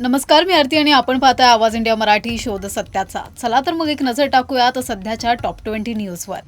नमस्कार, मी आरती आणि आपण पाहताय आवाज इंडिया मराठी शोध सत्याचा. चला तर मग एक नजर टाकूयात सध्याच्या टॉप 20 न्यूजवर.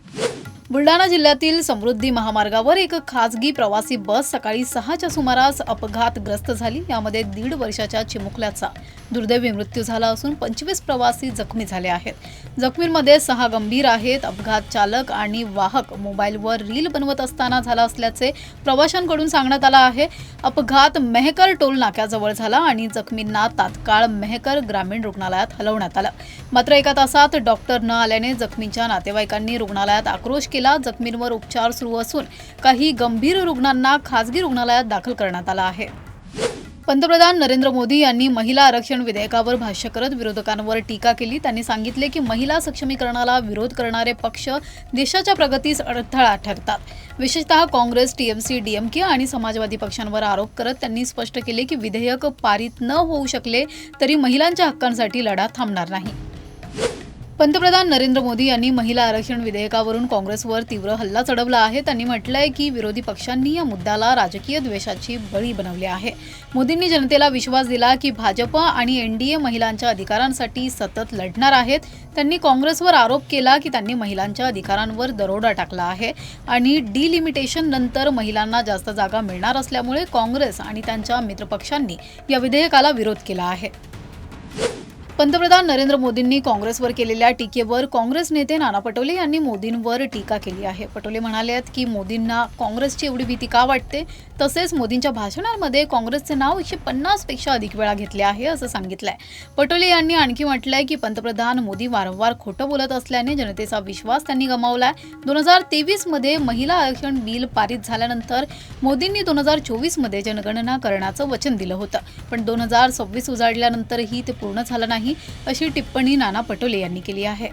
बुलढाणा जिल्ह्यातील समृद्धी महामार्गावर एक खासगी प्रवासी बस सकाळी 6च्या सुमारास अपघातग्रस्त झाली. यामध्ये 1.5 वर्षाच्या चिमुकल्याचा दुर्दैवी मृत्यू झाला असून 25 प्रवासी जखमी झाले आहेत. जखमींमध्ये 6 गंभीर आहेत. अपघात चालक आणि वाहक मोबाईलवर रील बनवत असताना झाला असल्याचे प्रवाशांकडून सांगण्यात आलं आहे. अपघात मेहकर टोल नाक्याजवळ झाला आणि जखमींना तात्काळ मेहकर ग्रामीण रुग्णालयात हलवण्यात आलं. मात्र एका तासात डॉक्टर न आल्याने जखमींच्या नातेवाईकांनी रुग्णालयात आक्रोश केला. जखमींवर उपचार सुरू असून काही गंभीर रुग्णांना खासगी रुग्णालयात दाखल करण्यात आलं आहे. पंतप्रधान नरेंद्र मोदी यांनी महिला आरक्षण विधेयकावर भाष्य करत विरोधकांवर टीका केली. त्यांनी सांगितले की महिला सक्षमीकरणाला विरोध करणारे पक्ष देशाच्या प्रगतीस अडथळा ठरतात. विशेषतः काँग्रेस, टीएमसी, डीएमके आणि समाजवादी पक्षांवर आरोप करत त्यांनी स्पष्ट केले की विधेयक पारित न होऊ शकले तरी महिलांच्या हक्कांसाठी लढा थांबणार नाही. पंतप्रधान नरेंद्र मोदी यांनी महिला आरक्षण विधेयकावरून काँग्रेसवर तीव्र हल्ला चढवला आहे. त्यांनी म्हटलंय की विरोधी पक्षांनी या मुद्द्याला राजकीय द्वेषाची बळी बनवली आहे. मोदींनी जनतेला विश्वास दिला की भाजप आणि एनडीए महिलांच्या अधिकारांसाठी सतत लढणार आहेत. त्यांनी काँग्रेसवर आरोप केला की त्यांनी महिलांच्या अधिकारांवर दरोडा टाकला आहे आणि डिलिमिटेशन नंतर महिलांना जास्त जागा मिळणार असल्यामुळे काँग्रेस आणि त्यांच्या मित्रपक्षांनी या विधेयकाला विरोध केला आहे. पंतप्रधान नरेंद्र मोदींनी काँग्रेसवर केलेल्या टीकेवर काँग्रेस नेते नाना पटोले यांनी मोदींवर टीका केली आहे. पटोले म्हणाले की मोदींना काँग्रेसची एवढी भीती का वाटते. तसेच मोदींच्या भाषणांमध्ये काँग्रेसचे नाव 150 पेक्षा अधिक वेळा घेतले आहे असं सांगितलंय. पटोले यांनी आणखी म्हटलंय की पंतप्रधान मोदी वारंवार खोटं बोलत असल्याने जनतेचा विश्वास त्यांनी गमावलाय. 2023 मध्ये महिला आरक्षण बिल पारित झाल्यानंतर मोदींनी 2024 मध्ये जनगणना करण्याचं वचन दिलं होतं, पण 2026 उजाडल्यानंतरही ते पूर्ण झालं नाही अशी टिप्पणी नाना पटोले यांनी केली आहे.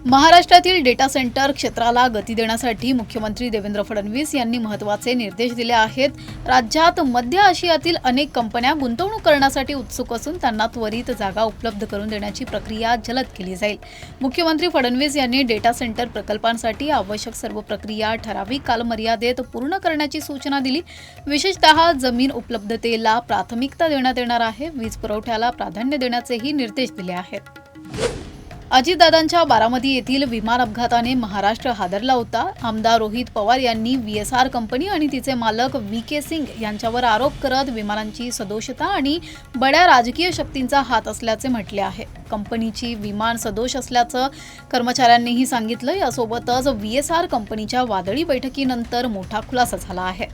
महाराष्ट्रातील डेटा सेंटर क्षेत्राला गती देण्यासाठी मुख्यमंत्री देवेंद्र फडणवीस यांनी महत्त्वाचे निर्देश दिले आहेत. राज्यात मध्य आशियातील अनेक कंपन्या गुंतवणूक करण्यासाठी उत्सुक असून त्यांना त्वरित जागा उपलब्ध करून देण्याची प्रक्रिया जलद केली जाईल. मुख्यमंत्री फडणवीस यांनी डेटा सेंटर प्रकल्पांसाठी आवश्यक सर्व प्रक्रिया ठराविक कालमर्यादेत पूर्ण करण्याची सूचना दिली. विशेषतः जमीन उपलब्धतेला प्राथमिकता देण्यात येणार आहे. वीज पुरवठ्याला प्राधान्य देण्याचेही निर्देश दिले आहेत. अजितदादांच्या बारामती येथील विमान अपघाताने महाराष्ट्र हादरला होता. आमदार रोहित पवार यांनी VSR कंपनी आणि तिचे मालक VK सिंग यांच्यावर आरोप करत विमानांची सदोषता आणि बड्या राजकीय शक्तींचा हात असल्याचे म्हटले आहे. कंपनीची विमान सदोष असल्याचं कर्मचाऱ्यांनीही सांगितलं. यासोबतच VSR कंपनीच्या वादळी बैठकीनंतर मोठा खुलासा झाला आहे.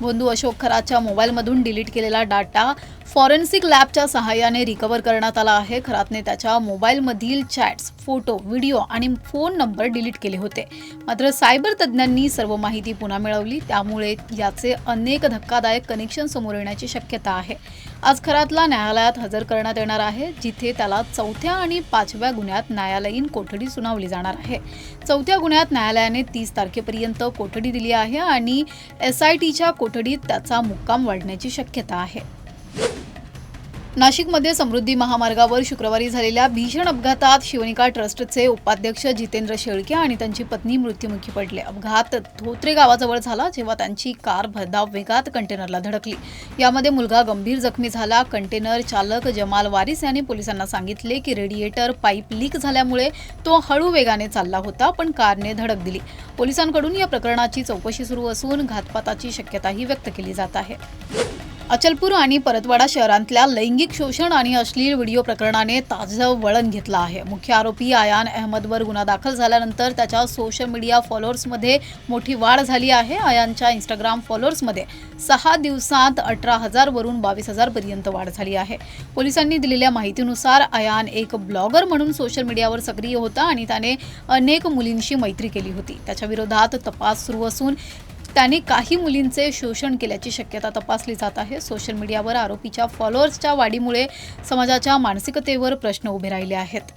बंधू अशोक खरातच्या मोबाईलमधून डिलीट केलेला डाटा फॉरेन्सिक लॅबच्या सहाय्याने रिकव्हर करण्यात आला आहे. खरातने त्याच्या मोबाईलमधील चॅट्स, फोटो, व्हिडिओ आणि फोन नंबर डिलीट केले होते. मात्र सायबर तज्ज्ञांनी सर्व माहिती पुन्हा मिळवली. त्यामुळे याचे अनेक धक्कादायक कनेक्शन समोर येण्याची शक्यता आहे. आज खरातला न्यायालयात हजर करण्यात येणार आहे, जिथे त्याला 4थ्या आणि 5व्या गुन्ह्यात न्यायालयीन कोठडी सुनावली जाणार आहे. 4थ्या गुन्ह्यात न्यायालयाने 30 तारखेपर्यंत कोठडी दिली आहे आणि SITच्या कोठडीत त्याचा मुक्काम वाढण्याची शक्यता आहे. नाशिकमध्ये समृद्धी महामार्गावर शुक्रवारी झालेल्या भीषण अपघातात शिवनिका ट्रस्टचे उपाध्यक्ष जितेंद्र शेळके आणि त्यांची पत्नी मृत्युमुखी पडले. अपघात धोत्रे गावाजवळ झाला, जेव्हा त्यांची कार भरधाव वेगात कंटेनरला धडकली. यामध्ये मुलगा गंभीर जखमी झाला. कंटेनर चालक जमाल वारिस यांनी पोलिसांना सांगितले की रेडिएटर पाईप लीक झाल्यामुळे तो हळू वेगाने चालला होता, पण कारने धडक दिली. पोलिसांकडून या प्रकरणाची चौकशी सुरू असून घातपाताची शक्यताही व्यक्त केली जात आहे. अचलपूर आणि परतवाडा शहरांतल्या लैंगिक शोषण आणि अश्लील व्हिडिओ प्रकरणाने ताजं वळण घेतलं आहे. मुख्य आरोपी आयान अहमदवर गुन्हा दाखल झाल्यानंतर त्याच्या सोशल मीडिया फॉलोअर्समध्ये मोठी वाढ झाली आहे. आयानच्या इंस्टाग्राम फॉलोअर्समध्ये 6 दिवसांत 18,000 वरून 22,000 पर्यंत वाढ झाली आहे. पोलिसांनी दिलेल्या माहितीनुसार आयान एक ब्लॉगर म्हणून सोशल मीडियावर सक्रिय होता आणि त्याने अनेक मुलींशी मैत्री केली होती. त्याच्या विरोधात तपास सुरू असून त्याने काही मुलींचे शोषण केल्याची शक्यता तपासली जात आहे. सोशल मीडियावर आरोपीच्या फॉलोअर्सच्या वाढीमुळे समाजाच्या मानसिकतेवर प्रश्न उभे राहिले आहेत.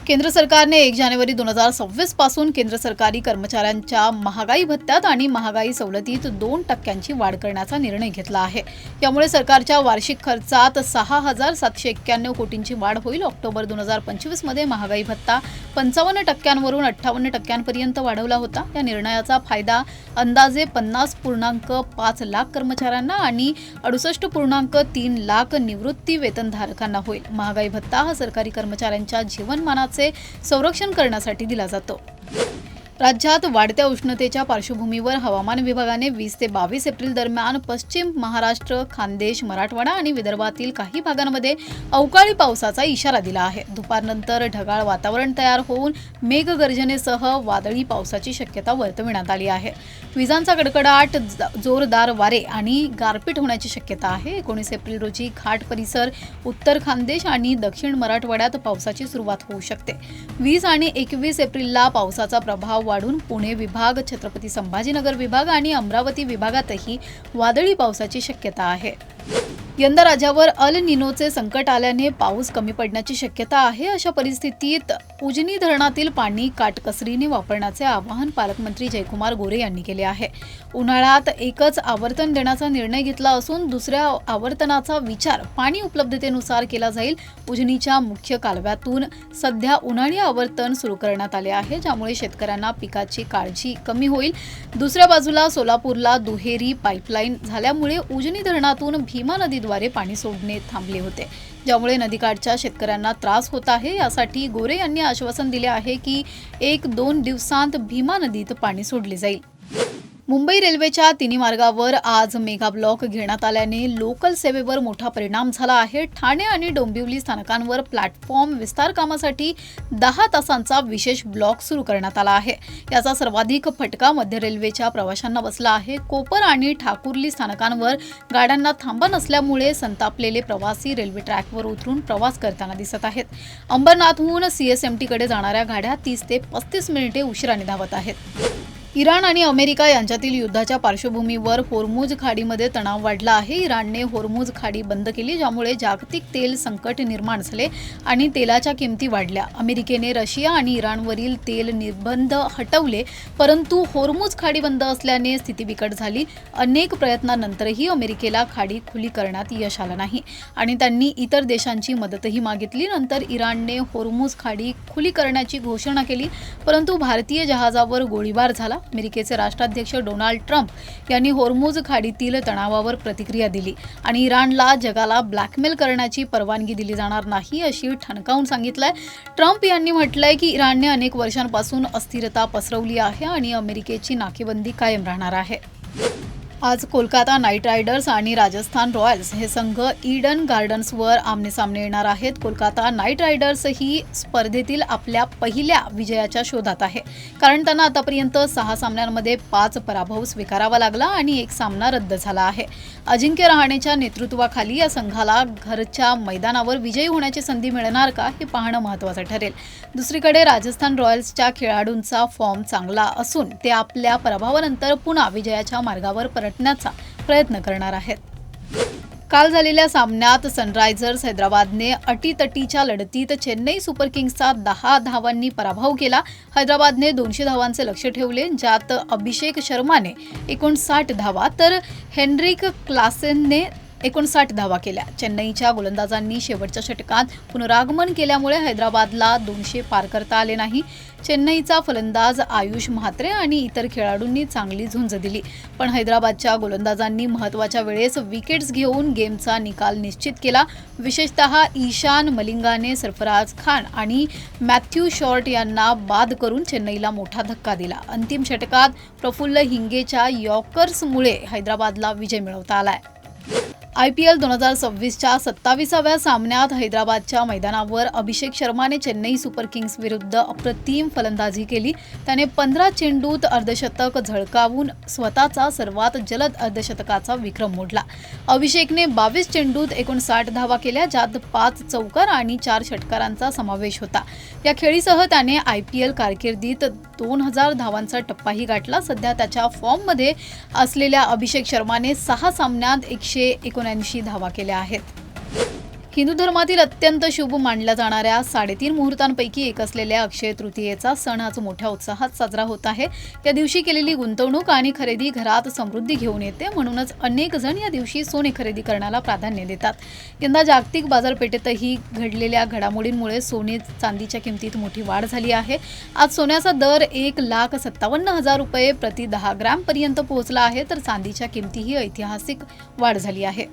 केंद्र सरकारने 1 जानेवारी 2026 पासून केंद्र सरकारी कर्मचाऱ्यांच्या महागाई भत्त्यात आणि महागाई सवलतीत 2% वाढ करण्याचा निर्णय घेतला आहे. यामुळे सरकारच्या वार्षिक खर्चात 6,791 कोटींची वाढ होईल. ऑक्टोबर 2025 मध्ये महागाई भत्ता 55% वरून 58% पर्यंत वाढवला होता. या निर्णयाचा फायदा अंदाजे 50.5 लाख कर्मचाऱ्यांना आणि 68.3 लाख निवृत्ती वेतनधारकांना होईल. महागाई भत्ता हा सरकारी कर्मचाऱ्यांच्या जीवनमानाचे संरक्षण करण्यासाठी दिला जातो. राज्यात वाढत्या उष्णतेच्या पार्श्वभूमीवर हवामान विभागाने 20 ते 22 एप्रिल दरम्यान पश्चिम महाराष्ट्र, खानदेश, मराठवाडा आणि विदर्भातील काही भागांमध्ये अवकाळी पावसाचा इशारा दिला आहे. दुपारनंतर ढगाळ वातावरण तयार होऊन मेघगर्जनेसह वादळी पावसाची शक्यता वर्तविण्यात आली आहे. विजांचा कडकडाट, जोरदार वारे आणि गारपीट होण्याची शक्यता आहे. 19 एप्रिल रोजी घाट परिसर, उत्तर खानदेश आणि दक्षिण मराठवाड्यात पावसाची सुरुवात होऊ शकते. 20 आणि 21 एप्रिलला पावसाचा प्रभाव वाढून पुणे विभाग, छत्रपती संभाजीनगर विभाग आणि अमरावती विभागातही वादळी पावसाची शक्यता आहे. यंदा राज्यावर अल निनोचे संकट आल्याने पाऊस कमी पडण्याची शक्यता आहे. अशा परिस्थितीत उजनी धरणातील पाणी काटकसरीने वापरण्याचे आवाहन पालकमंत्री जयकुमार गोरे यांनी केले आहे. उन्हाळ्यात एकच आवर्तन देण्याचा निर्णय घेतला असून दुसऱ्या आवर्तनाचा विचार पाणी उपलब्धतेनुसार केला जाईल. उजनीच्या मुख्य कालव्यातून सध्या उन्हाळी आवर्तन सुरू करण्यात आले आहे, ज्यामुळे शेतकऱ्यांना पिकाची काळजी कमी होईल. दुसऱ्या बाजूला सोलापूरला दुहेरी पाईपलाईन झाल्यामुळे उजनी धरणातून भीमा नदीद्वारे पाणी सोडणे थांबले होते, ज्यामुळे नदीकाठच्या शेतकऱ्यांना त्रास होत आहे. यासाठी गोरे यांनी आश्वासन दिले आहे की 1-2 दिवसांत भीमा नदीत पाणी सोडले जाईल. मुंबई रेल्वेच्या तिन्ही मार्गावर आज मेगा ब्लॉक घेण्यात आल्याने लोकल सेवेवर मोठा परिणाम झाला आहे. ठाणे आणि डोंबिवली स्थानकांवर प्लॅटफॉर्म विस्तार कामासाठी 10 तासांचा विशेष ब्लॉक सुरू करण्यात आला आहे. याचा सर्वाधिक फटका मध्य रेल्वेच्या प्रवाशांना बसला आहे. कोपर आणि ठाकुर्ली स्थानकांवर गाड्यांना थांबा नसल्यामुळे संतापलेले प्रवासी रेल्वे ट्रॅकवर उतरून प्रवास करताना दिसत आहेत. अंबरनाथहून सीएसएमटीकडे जाणाऱ्या गाड्या 30 ते 35 मिनिटे उशिराने धावत आहेत. इराण आणि अमेरिका यांच्यातील युद्धाच्या पार्श्वभूमीवर होर्मुझ खाडीमध्ये तणाव वाढला आहे. इराणने होर्मुझ खाडी बंद केली, ज्यामुळे जागतिक तेल संकट निर्माण झाले आणि तेलाच्या किमती वाढल्या. अमेरिकेने रशिया आणि इराणवरील तेल निर्बंध हटवले, परंतु होर्मुझ खाडी बंद असल्याने स्थिती बिकट झाली. अनेक प्रयत्नांनंतरही अमेरिकेला खाडी खुली करण्यात यश आलं नाही आणि त्यांनी इतर देशांची मदतही मागितली. नंतर इराणने होर्मुझ खाडी खुली करण्याची घोषणा केली, परंतु भारतीय जहाजावर गोळीबार झाला. अमेरिकेचे राष्ट्राध्यक्ष डोनाल्ड ट्रम्प यांनी होर्मुझ खाडीतील तणावावर प्रतिक्रिया दिली आणि इराणला जगाला ब्लॅकमेल करण्याची परवानगी दिली जाणार नाही अशी ठणकावून सांगितलंय. ट्रम्प यांनी म्हटलंय की इराणने अनेक वर्षांपासून अस्थिरता पसरवली आहे आणि अमेरिकेची नाकेबंदी कायम राहणार आहे. आज कोलकाता नाईट रायडर्स आणि राजस्थान रॉयल्स हे संघ ईडन गार्डन्सवर आमनेसामने येणार आहेत. कोलकाता नाईट रायडर्स ही स्पर्धेतील आपल्या पहिल्या विजयाच्या शोधात आहे, कारण त्यांना आतापर्यंत 6 सामन्यांमध्ये 5 पराभव स्वीकारावा लागला आणि 1 सामना रद्द झाला आहे. अजिंक्य रहाणेच्या नेतृत्वाखाली या संघाला घरच्या मैदानावर विजयी होण्याची संधी मिळणार का हे पाहणं महत्त्वाचं ठरेल. दुसरीकडे राजस्थान रॉयल्सच्या खेळाडूंचा फॉर्म चांगला असून ते आपल्या पराभवानंतर पुन्हा विजयाच्या मार्गावर परतण्याचा प्रयत्न करणार आहेत. काल झालेल्या सामन्यात सनरायझर्स हैदराबादने अटीतटीच्या लढतीत चेन्नई सुपर किंग्सचा 10 धावांनी पराभव केला. हैदराबादने 200 धावांचे लक्ष्य ठेवले, ज्यात अभिषेक शर्माने 59 धावा तर हेनरिक क्लासेनने 59 धावा केल्या. चेन्नईच्या गोलंदाजांनी शेवटच्या षटकात पुनरागमन केल्यामुळे हैदराबादला 200 पार करता आले नाही. चेन्नईचा फलंदाज आयुष म्हात्रे आणि इतर खेळाडूंनी चांगली झुंज दिली, पण हैदराबादच्या गोलंदाजांनी महत्त्वाच्या वेळेस विकेट्स घेऊन गेमचा निकाल निश्चित केला. विशेषतः ईशान मलिंगाने सरफराज खान आणि मॅथ्यू शॉर्ट यांना बाद करून चेन्नईला मोठा धक्का दिला. अंतिम षटकात प्रफुल्ल हिंगेच्या यॉर्कर्समुळे हैदराबादला विजय मिळवता आलाय. IPL 2026च्या 27व्या सामन्यात हैदराबादच्या मैदानावर अभिषेक शर्माने चेन्नई सुपर किंग्स विरुद्ध अप्रतिम फलंदाजी केली. त्याने 15 चेंडूत अर्धशतक झळकावून स्वतःचा सर्वात जलद अर्धशतकाचा विक्रम मोडला. अभिषेकने 22 चेंडूत 59 धावा केल्या, ज्यात 5 चौकार आणि 4 षटकारांचा समावेश होता. या खेळीसह त्याने IPL कारकिर्दीत 2000 धावांचा टप्पाही गाठला. सध्या त्याच्या फॉर्ममध्ये असलेल्या अभिषेक शर्माने 6 सामन्यात 179 धावा केल्या आहेत. हिंदू धर्मातील अत्यंत शुभ मानल्या जाणाऱ्या 3.5 मुहूर्तांपैकी एक असलेल्या अक्षय तृतीयेचा सण आज मोठ्या उत्साहात साजरा होत आहे। या दिवशी केलेली गुंतवणूक आणि खरेदी घरात समृद्धी घेऊन येते, म्हणूनच अनेक जण या दिवशी सोने खरेदी करण्याला प्राधान्य देतात। यंदा जागतिक बाजारपेठेतही घडलेल्या घडामोडींमुळे सोने चांदीच्या किमतीत मोठी वाढ झाली आहे। आज सोन्याचा दर 1,57,000 रुपये प्रति 10 ग्रॅम पर्यंत पोहोचला आहे, तर चांदीच्या किमतीही ऐतिहासिक वाढ झाली आहे।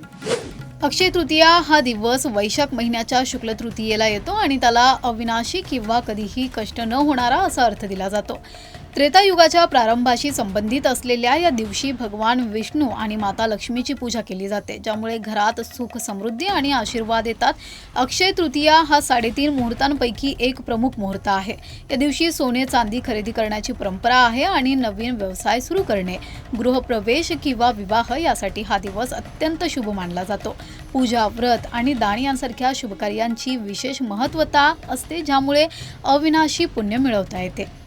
अक्षय तृतीया हा दिवस वैशाख महिन्याच्या शुक्ल तृतीयेला येतो आणि त्याला अविनाशी किंवा कधीही कष्ट न होणारा असा अर्थ दिला जातो। त्रेतायुगाच्या प्रारंभाशी संबंधित असलेल्या या दिवशी भगवान विष्णू आणि माता लक्ष्मीची पूजा केली जाते, ज्यामुळे घरात सुख समृद्धी आणि आशीर्वाद येतात। अक्षय तृतीया हा 3.5 मुहूर्तांपैकी एक प्रमुख मुहूर्त आहे। या दिवशी सोने चांदी खरेदी करण्याची परंपरा आहे आणि नवीन व्यवसाय सुरू करणे, गृहप्रवेश किंवा विवाह यासाठी हा दिवस अत्यंत शुभ मानला जातो। पूजा, व्रत आणि दान यांसारख्या शुभकार्यांची विशेष महत्त्वता असते, ज्यामुळे अविनाशी पुण्य मिळवता येते।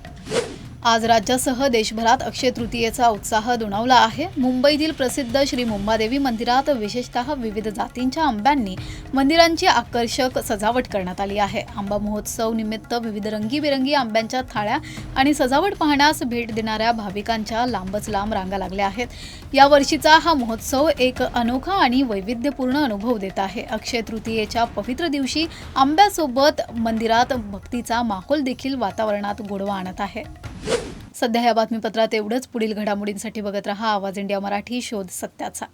आज राज्यासह देशभरात अक्षय तृतीयेचा उत्साह दुणावला आहे। मुंबईतील प्रसिद्ध श्री मुंबादेवी मंदिरात विशेषतः विविध जातींच्या आंब्यांनी मंदिरांची आकर्षक सजावट करण्यात आली आहे। आंबा महोत्सव निमित्त विविध रंगीबेरंगी आंब्यांच्या थाळ्या आणि सजावट पाहण्यास भेट देणाऱ्या भाविकांच्या लांबच लांब रांगा लागल्या आहेत। या वर्षीचा हा महोत्सव एक अनोखा आणि वैविध्यपूर्ण अनुभव देत आहे। अक्षय तृतीयेच्या पवित्र दिवशी आंब्यासोबत मंदिरात भक्तीचा माहोल देखील वातावरणात गोडवा आणत आहे। सध्या या बातमीपत्रात एवढंच। पुढील घडामोडींसाठी बघत रहा आवाज इंडिया मराठी, शोध सत्याचा।